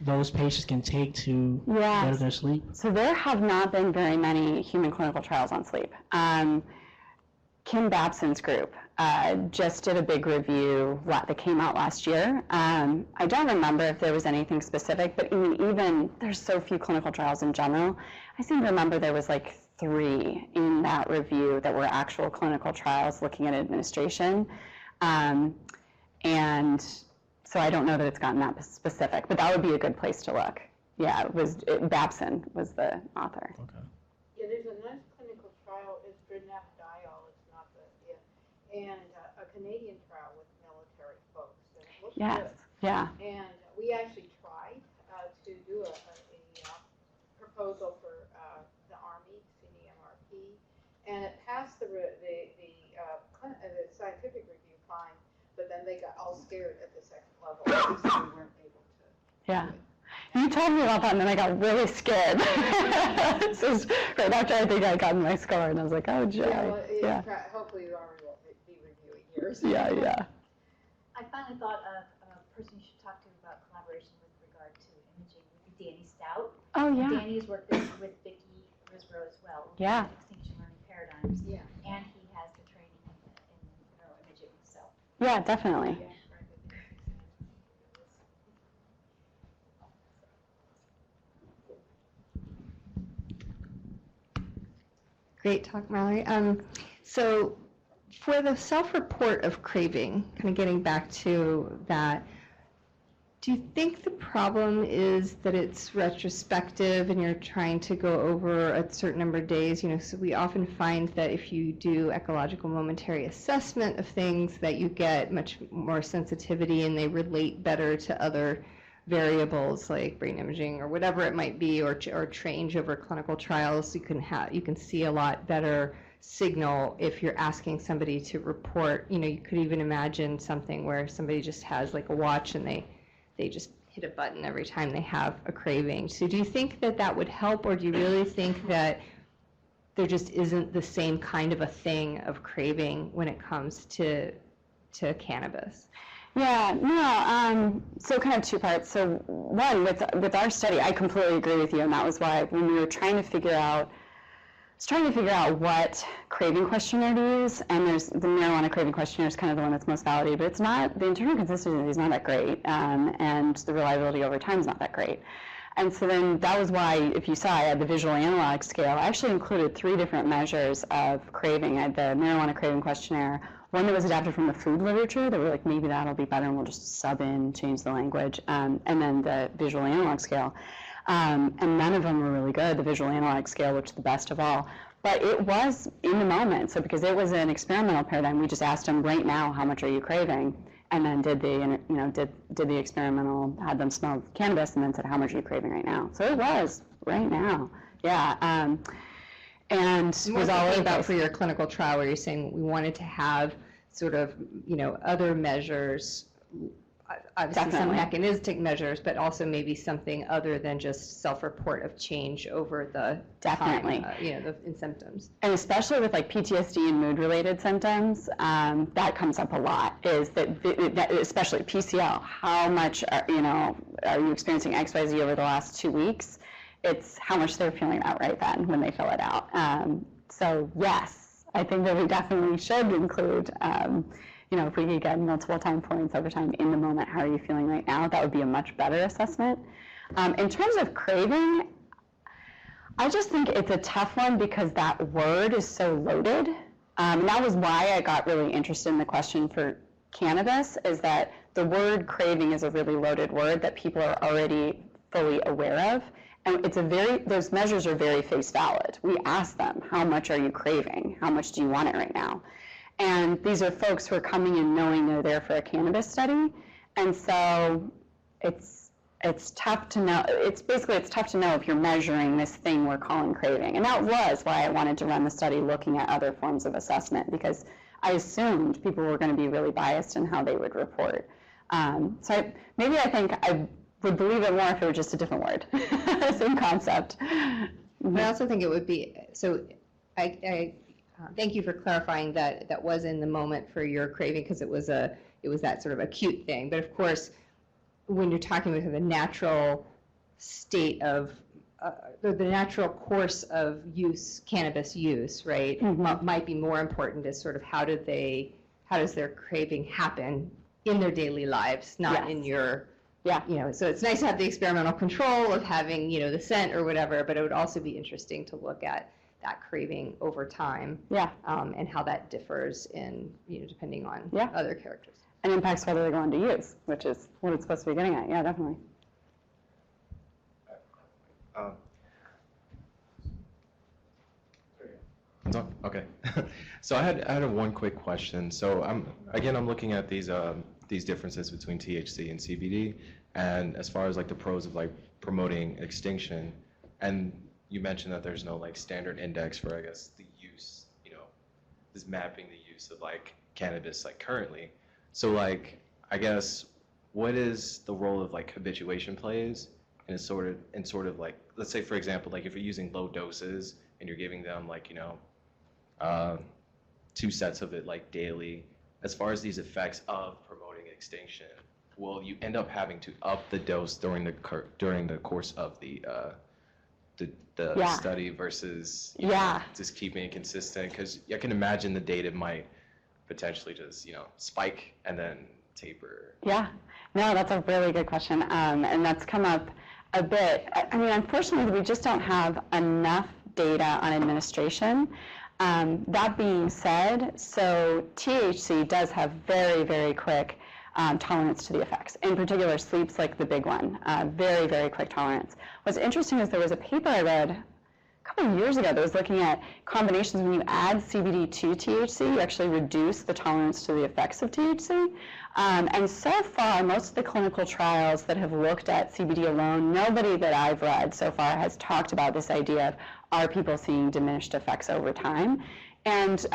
[SPEAKER 7] those patients can take to better their sleep?
[SPEAKER 3] So there have not been very many human clinical trials on sleep. Kim Babson's group just did a big review that came out last year. I don't remember if there was anything specific, but even there's so few clinical trials in general. I seem to remember there was like 3 in that review that were actual clinical trials looking at administration. And so I don't know that it's gotten that specific, but that would be a good place to look. Yeah, Babson was the author.
[SPEAKER 7] Okay.
[SPEAKER 6] Yeah, there's a nice clinical trial, it's dronabinol, it's not and a Canadian trial with military folks. And it looks good.
[SPEAKER 3] Yeah.
[SPEAKER 6] And we actually tried to do a proposal for the Army, CESAMH, and it passed the scientific review fine, but then they got all scared at the second level, so we weren't able to.
[SPEAKER 3] Yeah. You told me about that, and then I got really scared. This is right after I think I got my score, and I was like, oh, joy.
[SPEAKER 6] Yeah, hopefully the Army will be reviewing yours.
[SPEAKER 3] Yeah.
[SPEAKER 4] I finally thought of a person you should talk to about collaboration with regard to imaging would be Danny Stout.
[SPEAKER 3] Oh, yeah.
[SPEAKER 4] Danny's worked with Vicki Risborough as well.
[SPEAKER 3] Yeah.
[SPEAKER 4] Extinction learning paradigms.
[SPEAKER 6] Yeah.
[SPEAKER 4] And he has the training in neuroimaging, so.
[SPEAKER 3] Yeah, definitely.
[SPEAKER 6] Yeah.
[SPEAKER 8] Great talk, Mallory. So for the self-report of craving, kind of getting back to that, do you think the problem is that it's retrospective and you're trying to go over a certain number of days? So we often find that if you do ecological momentary assessment of things, that you get much more sensitivity and they relate better to other variables like brain imaging or whatever it might be, or change over clinical trials. You can see a lot better signal if you're asking somebody to report. You could even imagine something where somebody just has like a watch and they just hit a button every time they have a craving. So do you think that that would help, or do you really think that there just isn't the same kind of a thing of craving when it comes to cannabis?
[SPEAKER 3] Yeah, no, so kind of two parts. So one, with our study, I completely agree with you, and that was why when we were trying to figure out what craving questionnaire to use, and there's the marijuana craving questionnaire is kind of the one that's most validated, but it's not, the internal consistency is not that great, and the reliability over time is not that great. And so then that was why, if you saw, I had the visual analog scale. I actually included 3 different measures of craving. I had the marijuana craving questionnaire, one that was adapted from the food literature that were like, maybe that'll be better and we'll just sub in, change the language, and then the visual analog scale. And none of them were really good. The visual analog scale, which is the best of all. But it was in the moment. So because it was an experimental paradigm, we just asked them right now, how much are you craving? And then did the experimental, had them smell cannabis, and then said, how much are you craving right now? So it was right now. Yeah. And
[SPEAKER 8] was all about for your clinical trial where you're saying we wanted to have sort of, other measures, obviously
[SPEAKER 3] Definitely.
[SPEAKER 8] some mechanistic measures, but also maybe something other than just self-report of change over the
[SPEAKER 3] Definitely.
[SPEAKER 8] time, in symptoms.
[SPEAKER 3] And especially with like PTSD and mood-related symptoms, that comes up a lot, is that especially PCL, how much, are you experiencing XYZ over the last 2 weeks? It's how much they're feeling that right then when they fill it out. So yes, I think that we definitely should include, if we could get multiple time points over time in the moment, how are you feeling right now? That would be a much better assessment. In terms of craving, I just think it's a tough one because that word is so loaded. And that was why I got really interested in the question for cannabis, is that the word craving is a really loaded word that people are already fully aware of. And those measures are very face valid. We ask them, how much are you craving? How much do you want it right now? And these are folks who are coming in knowing they're there for a cannabis study. And so it's tough to know. It's tough to know if you're measuring this thing we're calling craving. And that was why I wanted to run the study looking at other forms of assessment, because I assumed people were going to be really biased in how they would report. So I think I would believe it more if it were just a different word. Same concept.
[SPEAKER 8] But I also think it would be, so I thank you for clarifying that that was in the moment for your craving, because it was that sort of acute thing. But of course, when you're talking about the natural state of, the natural course of cannabis use, right, might be more important as sort of how does their craving happen in their daily lives, not in your, so it's nice to have the experimental control of having, the scent or whatever, but it would also be interesting to look at that craving over time, and how that differs in, depending on other characters.
[SPEAKER 3] And impacts whether they go on to use, which is what it's supposed to be getting at. Yeah, definitely.
[SPEAKER 9] Okay. So I had one quick question. So I'm looking at these differences between THC and CBD, and as far as like the pros of like promoting extinction, and you mentioned that there's no like standard index for, I guess, the use, is mapping the use of like cannabis like currently. So like, I guess, what is the role of like habituation plays in sort of like, let's say for example, like if you're using low doses and you're giving them like, 2 sets of it like daily, as far as these effects of promoting extinction, will you end up having to up the dose during the course of the study versus just keeping it consistent? Because I can imagine the data might potentially just spike and then taper.
[SPEAKER 3] Yeah, no, that's a really good question, and that's come up a bit. I mean, unfortunately, we just don't have enough data on administration. That being said, so THC does have very, very quick tolerance to the effects. In particular, sleep's like the big one, very, very quick tolerance. What's interesting is there was a paper I read a couple of years ago that was looking at combinations. When you add CBD to THC, you actually reduce the tolerance to the effects of THC. And so far, most of the clinical trials that have looked at CBD alone, nobody that I've read so far has talked about this idea of, are people seeing diminished effects over time? And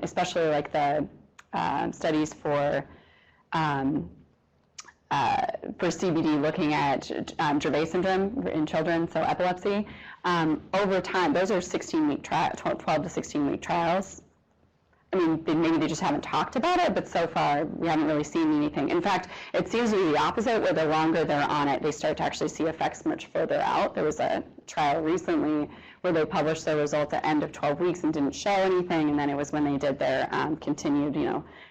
[SPEAKER 3] especially like the studies for CBD looking at Dravet syndrome in children, so epilepsy, over time, those are 16-week 12 to 16-week trials. I mean, maybe they just haven't talked about it, but so far we haven't really seen anything. In fact, it seems to be the opposite, where the longer they're on it, they start to actually see effects much further out. There was a trial recently where they published their results at end of 12 weeks and didn't show anything, and then it was when they did their continued,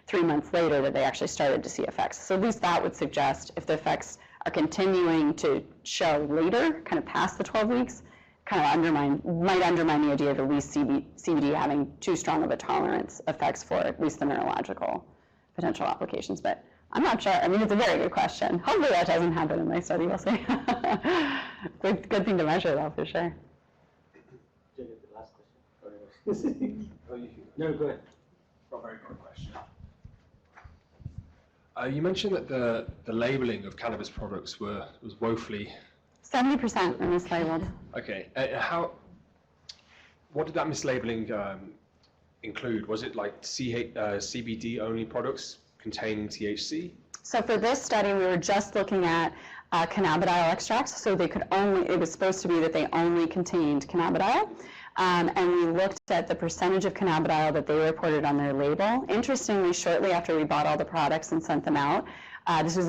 [SPEAKER 3] 3 months later that they actually started to see effects. So at least that would suggest if the effects are continuing to show later, kind of past the 12 weeks, kind of might undermine the idea of at least CBD having too strong of a tolerance effects for at least the neurological potential applications. But I'm not sure. I mean, it's a very good question. Hopefully that doesn't happen in my study. We'll see. Good thing to measure, though, for sure.
[SPEAKER 10] The last question. No, go ahead.
[SPEAKER 11] Got a very good question. You mentioned that the labeling of cannabis products was woefully
[SPEAKER 3] 70% are mislabeled.
[SPEAKER 11] Okay. What did that mislabeling include? Was it like CBD only products containing THC?
[SPEAKER 3] So for this study, we were just looking at cannabidiol extracts. So it was supposed to be that they only contained cannabidiol. And we looked at the percentage of cannabidiol that they reported on their label. Interestingly, shortly after we bought all the products and sent them out, this was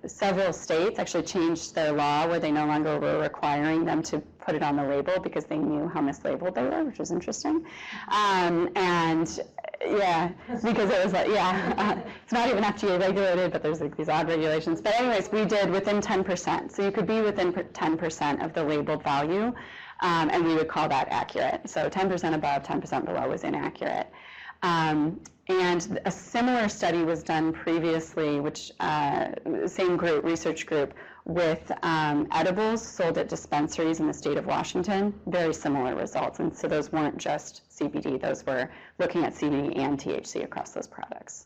[SPEAKER 3] several states actually changed their law where they no longer were requiring them to put it on the label because they knew how mislabeled they were, which was interesting. And yeah, because it was like, it's not even FDA regulated, but there's like these odd regulations. But anyways, we did within 10%. So you could be within 10% of the labeled value, and we would call that accurate. So 10% above, 10% below was inaccurate. And a similar study was done previously, which same group, research group, with edibles sold at dispensaries in the state of Washington. Very similar results, and so those weren't just CBD; those were looking at CBD and THC across those products.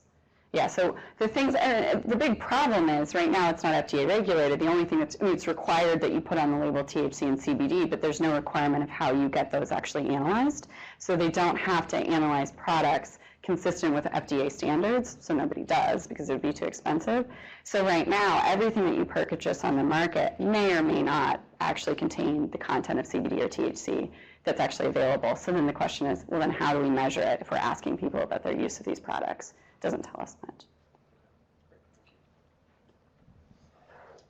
[SPEAKER 3] Yeah. So the big problem is right now it's not FDA regulated. The only thing it's required that you put on the label THC and CBD, but there's no requirement of how you get those actually analyzed. So they don't have to analyze products consistent with FDA standards, so nobody does because it would be too expensive. So right now, everything that you purchase on the market may or may not actually contain the content of CBD or THC that's actually available. So then the question is, well, then how do we measure it if we're asking people about their use of these products? It doesn't tell us much.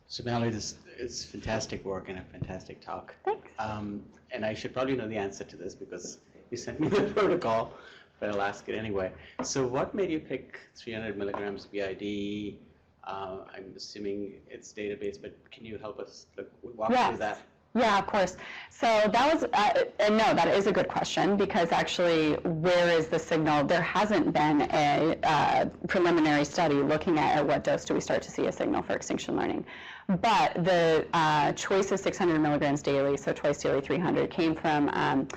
[SPEAKER 10] So Mallory, this is fantastic work and a fantastic talk.
[SPEAKER 3] Thanks.
[SPEAKER 10] And I should probably know the answer to this because you sent me the protocol, but I'll ask it anyway. So what made you pick 300 milligrams BID? I'm assuming it's database, but can you help us walk through that?
[SPEAKER 3] Yeah, of course. So that was, and no, that is a good question because actually, where is the signal? There hasn't been a preliminary study looking at what dose do we start to see a signal for extinction learning. But the choice of 600 milligrams daily, so twice daily 300, came from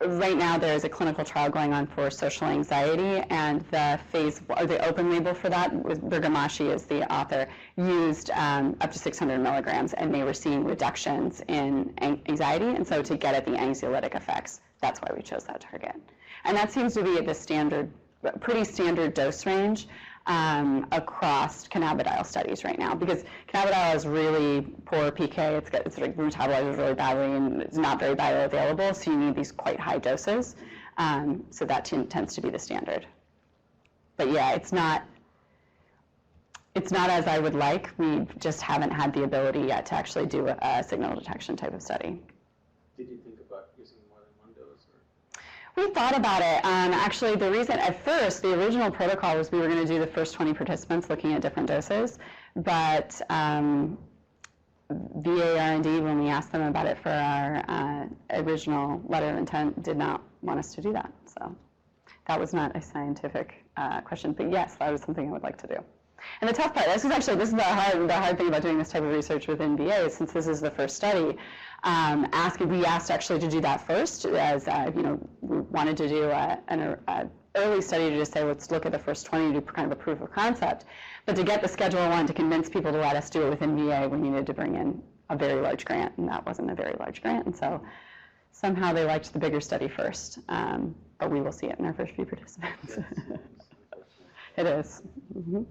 [SPEAKER 3] right now there is a clinical trial going on for social anxiety, and the open label for that, Bergamaschi is the author, used up to 600 milligrams, and they were seeing reductions in anxiety, and so to get at the anxiolytic effects, that's why we chose that target. And that seems to be at the pretty standard dose range across cannabidiol studies right now, because cannabidiol is really poor PK, it's like metabolizes really badly and it's not very bioavailable, so you need these quite high doses. So that tends to be the standard. But yeah, it's not as I would like. We just haven't had the ability yet to actually do a signal detection type of study.
[SPEAKER 10] Did you think about using more than one dose?
[SPEAKER 3] We thought about it. Actually, the reason at first, the original protocol was we were going to do the first 20 participants looking at different doses, but VA R&D, when we asked them about it for our original letter of intent, did not want us to do that. So that was not a scientific question, but yes, that was something I would like to do. And the tough part, this is the hard thing about doing this type of research within VA, since this is the first study. We asked actually to do that first, as we wanted to do an early study to just say, let's look at the first 20 to do kind of a proof of concept. But to get the schedule one, to convince people to let us do it within VA, we needed to bring in a very large grant, and that wasn't a very large grant. And so somehow they liked the bigger study first, but we will see it in our first few participants. It is. Mm-hmm.